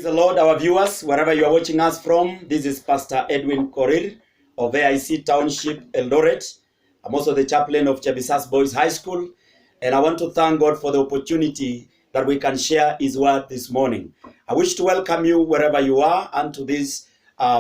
Praise the Lord, our viewers, wherever you are watching us from. This is Pastor Edwin Korir of AIC Township, Eldoret. I'm also the chaplain of Chebisas Boys High School. And I want to thank God for the opportunity that we can share His word this morning. I wish to welcome you wherever you are and to this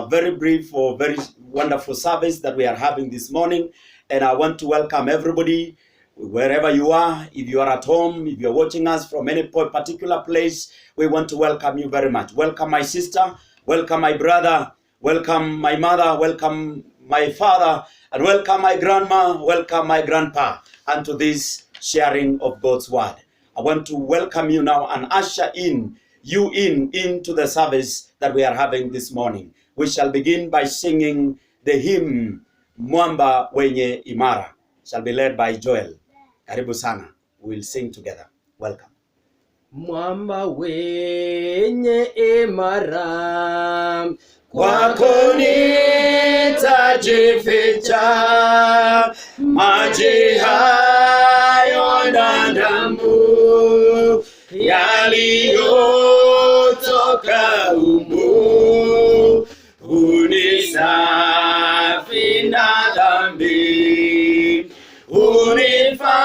very brief or very wonderful service that we are having this morning. And I want to welcome everybody wherever you are. If you are at home, if you're watching us from any particular place, we want to welcome you very much. Welcome my sister, welcome my brother, welcome my mother, welcome my father, and welcome my grandma, welcome my grandpa, and to this sharing of God's word. I want to welcome you now and usher you into the service that we are having this morning. We shall begin by singing the hymn Mwamba Wenye Imara. Shall be led by Joel. Karibu sana. We will sing together. Welcome. Mwamba wenye imara, kwako nitajificha, maji hayo na damu yaliyotoka humu hunisafi na dhambi, hunifanya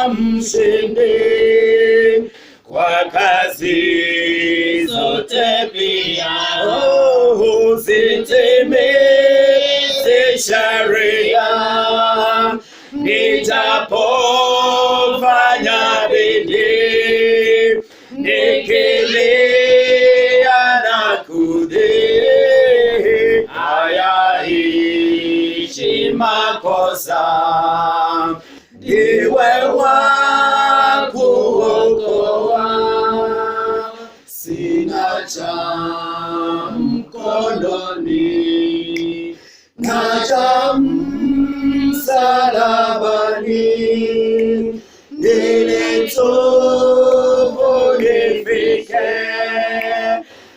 mshindi kwa kazi zote pia. Zitimize sheria nitapofanya bidii, nikilia na kudhii, hayaishi makosa, ndiwe wa kuokoa, sina cha mkononi na cha msalabani, nilitubu nifike,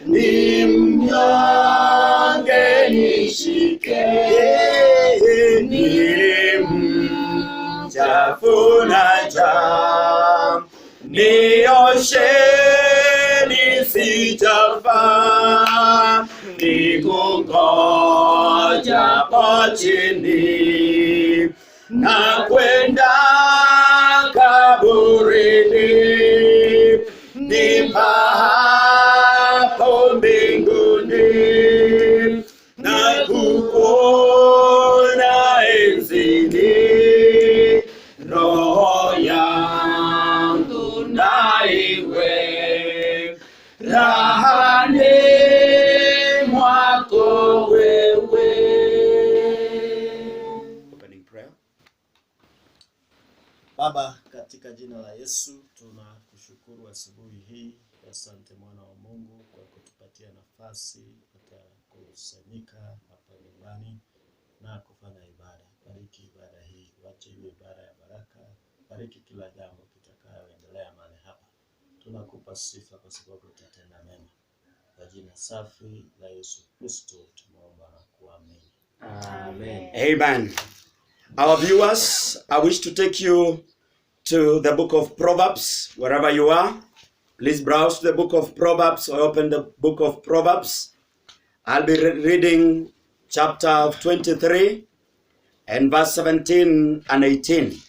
ni mnyonge nishike, nilimchafu na jam, nioshe nisijafaa, nikungoja chini na kwenda kaburini, nipapo mbinguni na kukuona enzini, roho yangu na iwe rahani mwako wewe. Opening prayer. Baba, katika jina la Yesu tunakushukuru asubuhi hii. Asante mwana wa Mungu kwa kutupatia nafasi hata kusanyika hapa nyumbani na kufanya ibada. Bariki ibada hii, wache iwe ibada ya baraka. Bariki kila jambo kitakayoendelea mahali hapa. Tunakupa sifa kwa sababu utatenda mema. Kwa jina safi la Yesu Kristo tumeomba na kuamini. Amen. Amen. Our viewers, I wish to take you to the book of Proverbs, wherever you are. Please browse the book of Proverbs or open the book of Proverbs. I'll be reading chapter 23 and verse 17 and 18.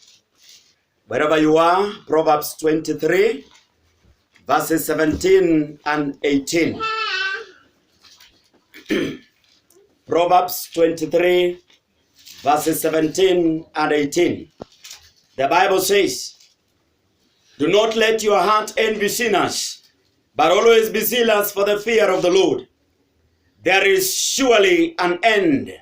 Wherever you are, Proverbs 23, verses 17 and 18. Proverbs 23, verses 17 and 18. The Bible says, "Do not let your heart envy sinners, but always be zealous for the fear of the Lord. There is surely an end,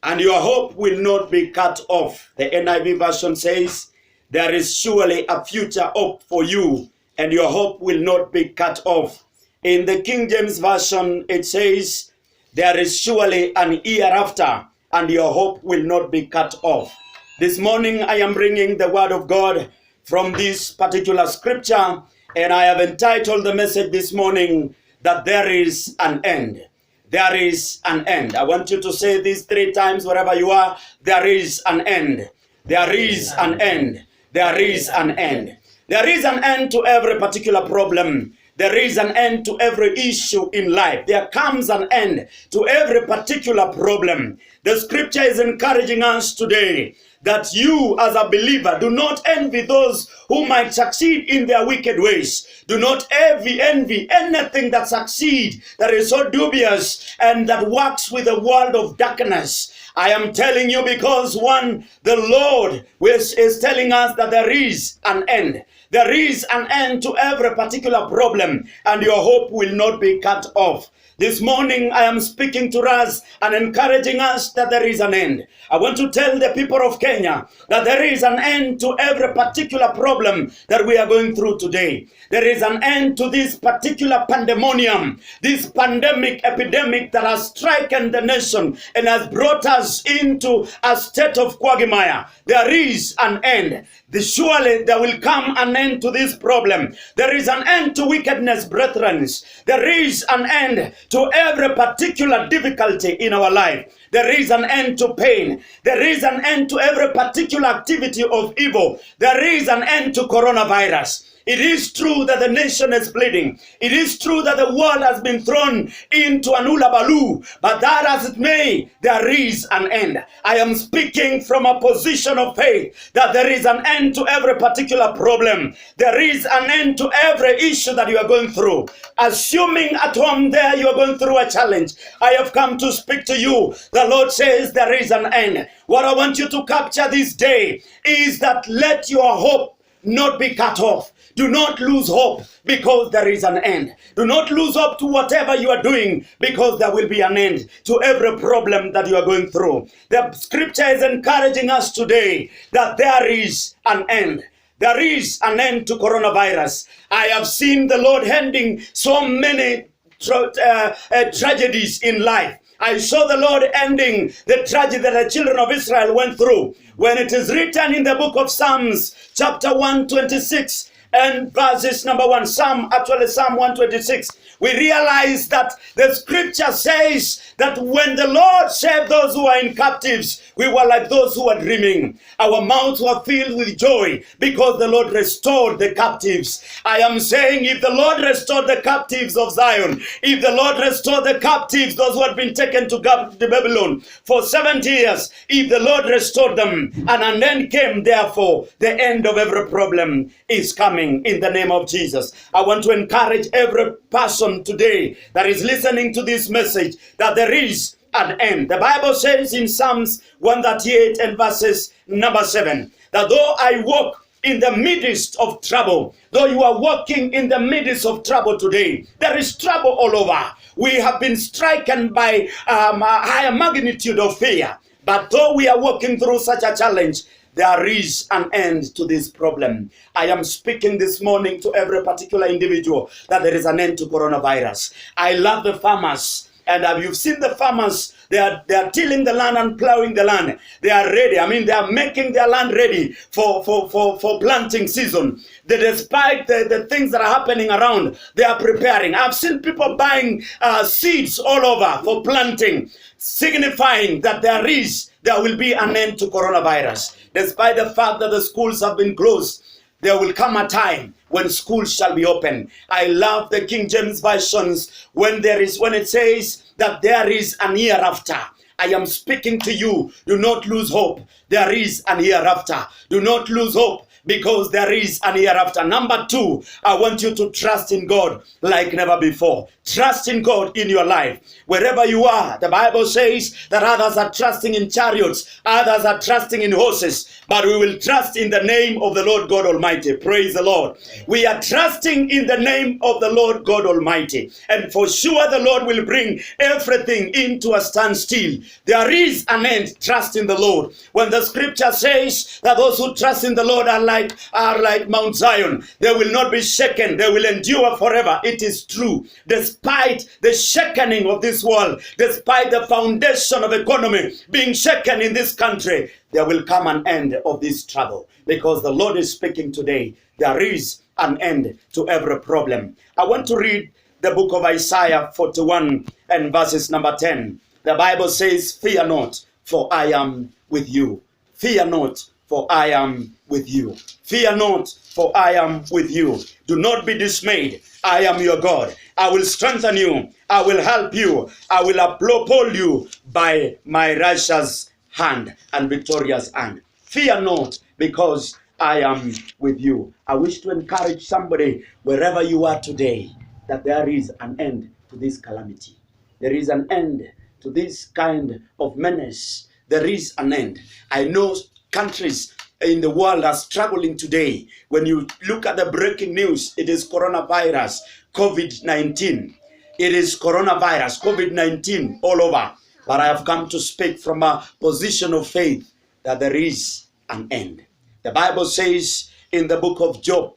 and your hope will not be cut off." The NIV version says, "There is surely a future hope for you, and your hope will not be cut off." In the King James version, it says, "There is surely an hereafter, and your hope will not be cut off." This morning, I am bringing the word of God from this particular scripture, and I have entitled the message this morning that there is an end. There is an end. I want you to say this 3 times wherever you are. There is an end. There is an end. There is an end. There is an end to every particular problem. There is an end to every issue in life. There comes an end to every particular problem. The scripture is encouraging us today that you as a believer do not envy those who might succeed in their wicked ways. Do not envy anything that succeeds, that is so dubious and that works with a world of darkness. I am telling you because the Lord is telling us that there is an end. There is an end to every particular problem, and your hope will not be cut off. This morning I am speaking to us and encouraging us that there is an end. I want to tell the people of Kenya that there is an end to every particular problem that we are going through today. There is an end to this particular pandemonium, this pandemic epidemic that has stricken the nation and has brought us into a state of quagmire. There is an end. Surely there will come an end to this problem. There is an end to wickedness, brethren. There is an end to every particular difficulty in our life. There is an end to pain. There is an end to every particular activity of evil. There is an end to coronavirus. It is true that the nation is bleeding. It is true that the world has been thrown into an hullabaloo. But that as it may, there is an end. I am speaking from a position of faith that there is an end to every particular problem. There is an end to every issue that you are going through. Assuming at home there you are going through a challenge, I have come to speak to you. The Lord says there is an end. What I want you to capture this day is that let your hope not be cut off. Do not lose hope because there is an end. Do not lose hope to whatever you are doing because there will be an end to every problem that you are going through. The scripture is encouraging us today that there is an end. There is an end to coronavirus. I have seen the Lord ending so many tragedies in life. I saw the Lord ending the tragedy that the children of Israel went through. When it is written in the book of Psalms, chapter 126, and verses number 1, Psalm 126, we realize that the scripture says that when the Lord saved those who are in captives, we were like those who are dreaming. Our mouths were filled with joy because the Lord restored the captives. I am saying, if the Lord restored the captives of Zion, if the Lord restored the captives, those who had been taken to Babylon for 70 years, if the Lord restored them, and then came, therefore, the end of every problem is coming in the name of Jesus. I want to encourage every person today that is listening to this message that there is an end. The Bible says in Psalms 138 and verses number 7, that though I walk in the midst of trouble, though you are walking in the midst of trouble today, there is trouble all over. We have been stricken by a higher magnitude of fear. But though we are walking through such a challenge, there is an end to this problem. I am speaking this morning to every particular individual that there is an end to coronavirus. I love the farmers. And you've seen the farmers, they are tilling the land and plowing the land. They are ready. They are making their land ready for planting season. Despite the things that are happening around, they are preparing. I've seen people buying seeds all over for planting, signifying that there will be an end to coronavirus. Despite the fact that the schools have been closed, there will come a time when schools shall be open. I love the King James versions when it says that there is an hereafter. I am speaking to you. Do not lose hope. There is an hereafter. Do not lose hope, because there is an hereafter. Number 2, I want you to trust in God like never before. Trust in God in your life. Wherever you are, the Bible says that others are trusting in chariots, others are trusting in horses, but we will trust in the name of the Lord God Almighty. Praise the Lord. We are trusting in the name of the Lord God Almighty. And for sure the Lord will bring everything into a standstill. There is an end. Trust in the Lord. When the scripture says that those who trust in the Lord are like Mount Zion, they will not be shaken. They will endure forever. It is true. Despite the shaking of this world, despite the foundation of economy being shaken in this country, there will come an end of this trouble, because the Lord is speaking today. There is an end to every problem. I want to read the book of Isaiah 41 and verses number 10. The Bible says, "Fear not, for I am with you. Fear not, for I am with you. Fear not, for I am with you. Do not be dismayed. I am your God. I will strengthen you. I will help you. I will uphold you by my righteous hand and victorious hand. Fear not, because I am with you. I wish to encourage somebody wherever you are today that there is an end to this calamity. There is an end to this kind of menace. There is an end. I know countries in the world are struggling today. When you look at the breaking news, it is coronavirus, COVID-19. It is coronavirus, COVID-19 all over. But I have come to speak from a position of faith that there is an end. The Bible says in the book of Job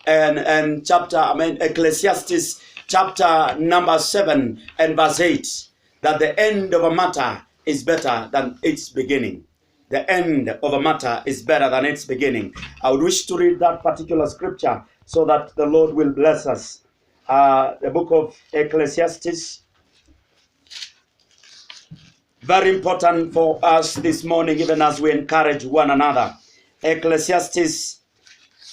and Ecclesiastes chapter number 7 and verse 8, that the end of a matter is better than its beginning. The end of a matter is better than its beginning. I would wish to read that particular scripture so that the Lord will bless us. The book of Ecclesiastes, very important for us this morning, even as we encourage one another. Ecclesiastes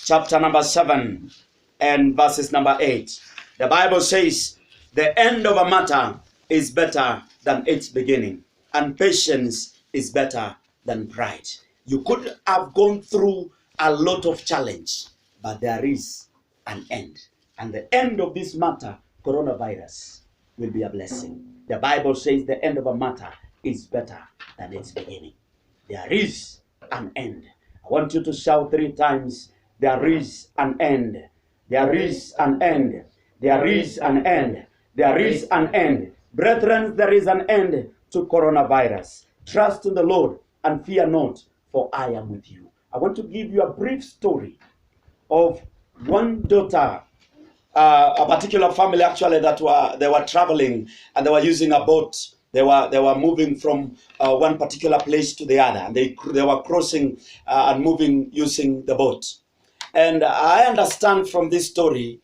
chapter number 7 and verses number 8. The Bible says, the end of a matter is better than its beginning, and patience is better than pride. You could have gone through a lot of challenge, but there is an end. And the end of this matter, coronavirus, will be a blessing. The Bible says the end of a matter is better than its beginning. There is an end. I want you to shout 3 times, there is an end. There is an end. There is an end. There is an end. Brethren, there is an end to coronavirus. Trust in the Lord and fear not, for I am with you. I want to give you a brief story of one daughter, a particular family actually that they were traveling and they were using a boat. They were moving from one particular place to the other, and they were crossing and moving using the boat. And I understand from this story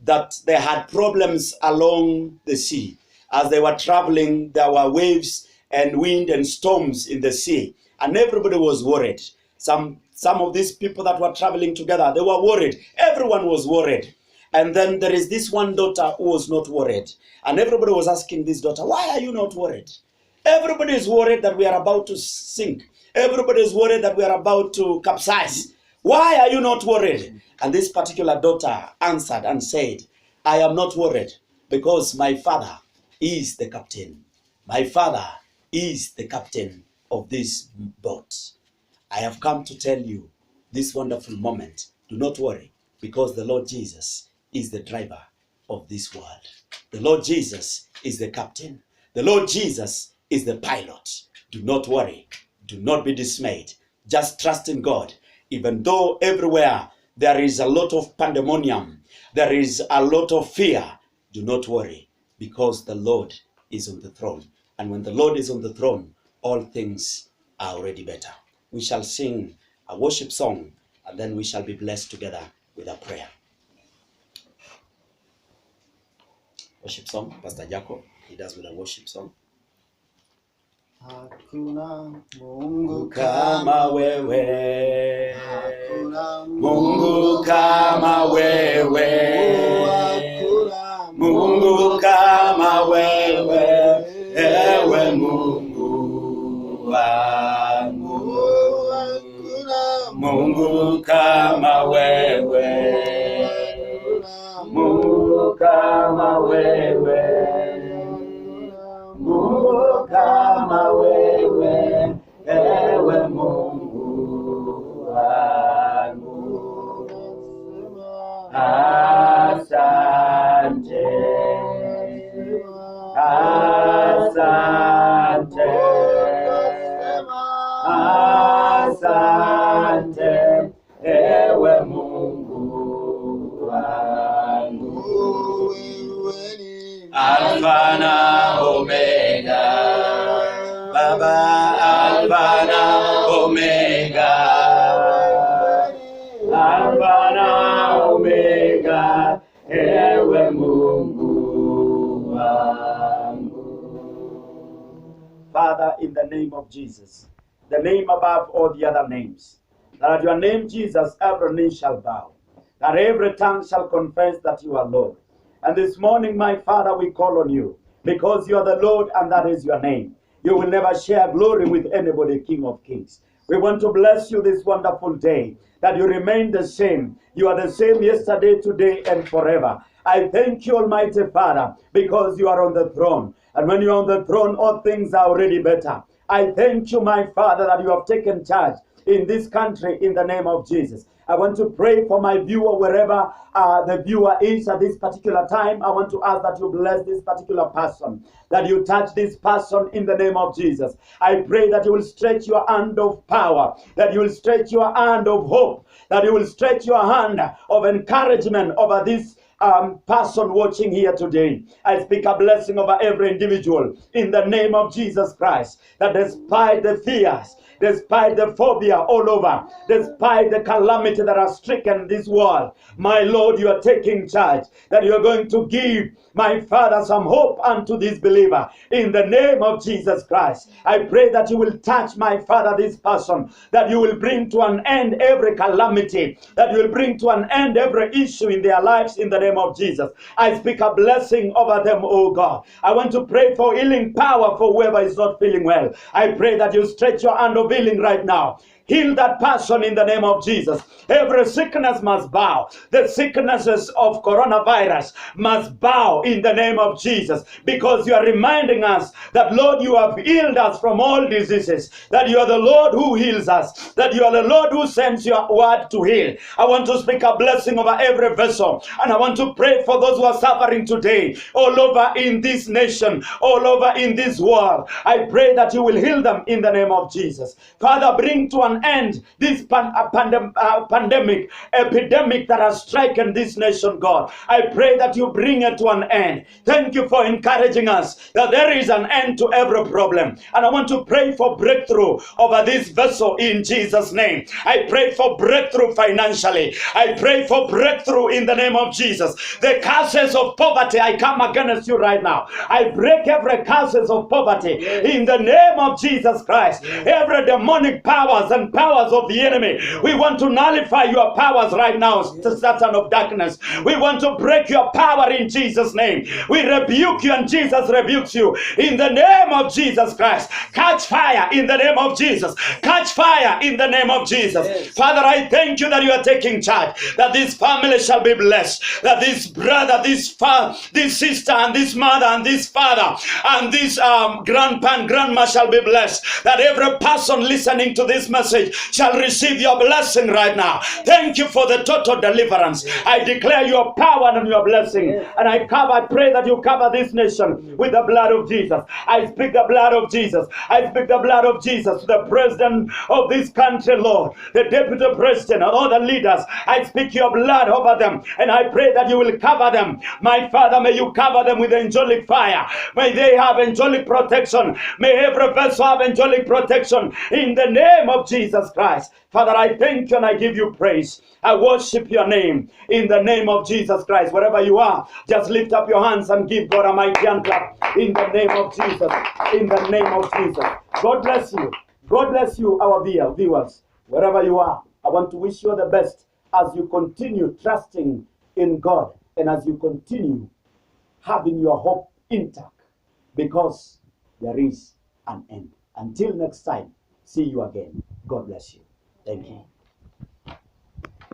that they had problems along the sea. As they were traveling, there were waves and wind and storms in the sea, and everybody was worried. Some of these people that were traveling together, they were worried. Everyone was worried. And then there is this one daughter who was not worried. And everybody was asking this daughter, why are you not worried? Everybody is worried that we are about to sink. Everybody is worried that we are about to capsize. Why are you not worried? And this particular daughter answered and said, I am not worried because my father is the captain. My father is the captain of this boat. I have come to tell you this wonderful moment. Do not worry, because the Lord Jesus is the driver of this world. The Lord Jesus is the captain. The Lord Jesus is the pilot. Do not worry. Do not be dismayed. Just trust in God. Even though everywhere there is a lot of pandemonium, there is a lot of fear, do not worry, because the Lord is on the throne. And when the Lord is on the throne, all things are already better. We shall sing a worship song, and then we shall be blessed together with a prayer. Worship song, Pastor Jacob, he does with a worship song. Hakuna Mungu Kama wewe, hakuna Mungu kama wewe, hakuna Mungu kama wewe, ewe Mungu wangu. hakuna Mungu kama wewe, Mungu kama wewe, Mungu kama wewe, ewe Mungu wangu. Asante, asante, asante, ewe Mungu wangu. Alfa na Omega, Baba, Alfa na Omega, Alfa na Omega, ewe Mungu wangu. Father, in the name of Jesus, the name above all the other names, that at your name, Jesus, every knee shall bow, that every tongue shall confess that you are Lord. And this morning, my Father, we call on you because you are the Lord and that is your name. You will never share glory with anybody, King of Kings. We want to bless you this wonderful day, that you remain the same. You are the same yesterday, today, and forever. I thank you, Almighty Father, because you are on the throne. And when you're on the throne, all things are already better. I thank you, my Father, that you have taken charge in this country in the name of Jesus. I want to pray for my viewer wherever the viewer is at this particular time. I want to ask that you bless this particular person, that you touch this person in the name of Jesus. I pray that you will stretch your hand of power, that you will stretch your hand of hope, that you will stretch your hand of encouragement over this person watching here today. I speak a blessing over every individual in the name of Jesus Christ, that despite the fears, despite the phobia all over, despite the calamity that has stricken this world, my Lord, you are taking charge, that you are going to give, my Father, some hope unto this believer in the name of Jesus Christ. I pray that you will touch, my Father, this person, that you will bring to an end every calamity, that you will bring to an end every issue in their lives in the name of Jesus. I speak a blessing over them, oh God. I want to pray for healing power for whoever is not feeling well. I pray that you stretch your hand of healing right now. Heal that person in the name of Jesus. Every sickness must bow. The sicknesses of coronavirus must bow in the name of Jesus, because you are reminding us that, Lord, you have healed us from all diseases, that you are the Lord who heals us, that you are the Lord who sends your word to heal. I want to speak a blessing over every vessel, and I want to pray for those who are suffering today, all over in this nation, all over in this world. I pray that you will heal them in the name of Jesus. Father, bring to an end this pandemic, epidemic that has stricken this nation, God. I pray that you bring it to an end. Thank you for encouraging us that there is an end to every problem. And I want to pray for breakthrough over this vessel in Jesus' name. I pray for breakthrough financially. I pray for breakthrough in the name of Jesus. The curses of poverty, I come against you right now. I break every curses of poverty in the name of Jesus Christ. Every demonic powers and powers of the enemy, we want to nullify your powers right now, Satan of darkness. We want to break your power in Jesus' name. We rebuke you and Jesus rebukes you in the name of Jesus Christ. Catch fire in the name of Jesus. Catch fire in the name of Jesus. Yes. Father, I thank you that you are taking charge, that this family shall be blessed, that this brother, this sister, and this mother, and this father, and this grandpa and grandma shall be blessed, that every person listening to this message shall receive your blessing right now. Thank you for the total deliverance. I declare your power and your blessing, and I pray that you cover this nation with the blood of Jesus. I speak the blood of Jesus. I speak the blood of Jesus to the president of this country, Lord, the deputy president, and all the leaders. I speak your blood over them, and I pray that you will cover them. My Father, may you cover them with angelic fire. May they have angelic protection. May every vessel have angelic protection in the name of Jesus Christ. Father, I thank you and I give you praise. I worship your name in the name of Jesus Christ. Wherever you are, just lift up your hands and give God a mighty hand clap in the name of Jesus. In the name of Jesus. God bless you. God bless you, our viewers. Wherever you are, I want to wish you the best as you continue trusting in God and as you continue having your hope intact, because there is an end. Until next time, see you again. God bless you. Thank you.